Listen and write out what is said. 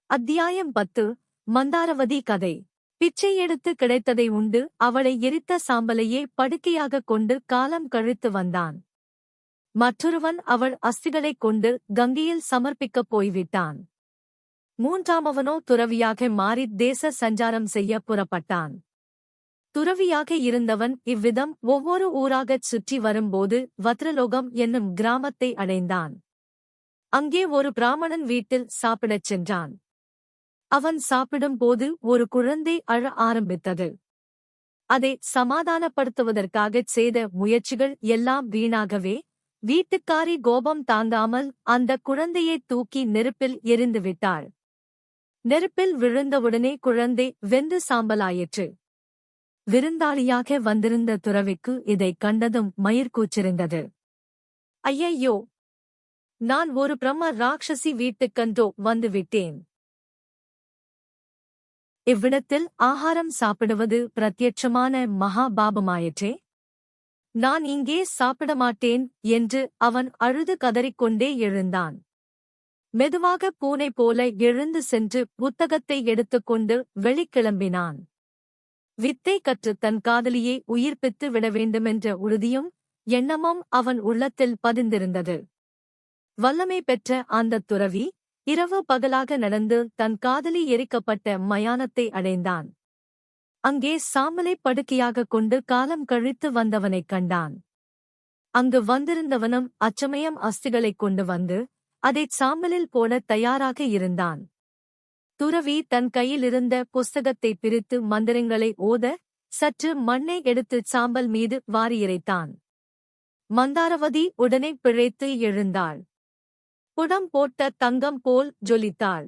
அத்தியாயம் 10 மந்தாரவதி கதை. பிச்சை எடுத்து கிடைத்ததை உண்டு அவளை எரித்த சாம்பலையே படுக்கையாகக் கொண்டு காலம் கழித்து வந்தான். மற்றொருவன் அவள் அஸ்திகளைக் கொண்டு கங்கையில் சமர்ப்பிக்கப் போய்விட்டான். மூன்றாமவனோ துறவியாக மாறித் தேச சஞ்சாரம் செய்ய புறப்பட்டான். துறவியாக இருந்தவன் இவ்விதம் ஒவ்வொரு ஊராகச் சுற்றி வரும்போது வத்ரலோகம் என்னும் கிராமத்தை அடைந்தான். அங்கே ஒரு பிராமணன் வீட்டில் சாப்பிடச் சென்றான். அவன் சாப்பிடும்போது ஒரு குழந்தை அழ ஆரம்பித்தது. அதை சமாதானப்படுத்துவதற்காகச் செய்த முயற்சிகள் எல்லாம் வீணாகவே, வீட்டுக்காரி கோபம் தாங்காமல் அந்த குழந்தையைத் தூக்கி நெருப்பில் எறிந்துவிட்டாள். நெருப்பில் விழுந்தவுடனே குழந்தை வெந்து சாம்பலாயிற்று. விருந்தாளியாக வந்திருந்த துறவிக்கு இதைக் கண்டதும் மயிர்கூச்சிருந்தது. ஐயையோ, நான் ஒரு பிரம்ம ராட்சசி வீட்டுக்கன்றோ வந்துவிட்டேன். இவ்விடத்தில் ஆகாரம் சாப்பிடுவது பிரத்யட்சமான மகாபாபமாயிற்றே. நான் இங்கே சாப்பிடமாட்டேன் என்று அவன் அழுது கதறிக்கொண்டே எழுந்தான். மெதுவாக பூனை போல எழுந்து சென்று புத்தகத்தை எடுத்துக்கொண்டு வெளிக்கிளம்பினான். வித்தை கற்று தன் காதலியை உயிர்ப்பித்து விட வேண்டுமென்ற உறுதியும் எண்ணமும் அவன் உள்ளத்தில் பதிந்திருந்தது. வல்லமை பெற்ற அந்தத் துறவி இரவு பகலாக நடந்து தன் காதலி எரிக்கப்பட்ட மயானத்தை அடைந்தான். அங்கே சாம்பலை படுக்கையாகக் கொண்டு காலம் கழித்து வந்தவனைக் கண்டான். அங்கு வந்திருந்தவனும் அச்சமயம் அஸ்திகளைக் கொண்டு வந்து அதைச் சாம்பலில் போடத் தயாராக இருந்தான். துறவி தன் கையிலிருந்த புஸ்தகத்தை பிரித்து மந்திரங்களை ஓத சற்று மண்ணை எடுத்துச் சாம்பல் மீது வாரியிறைத்தான். மந்தாரவதி உடனே பிழைத்து எழுந்தாள். புடம் போட்ட தங்கம் போல் ஜொலித்தாள்.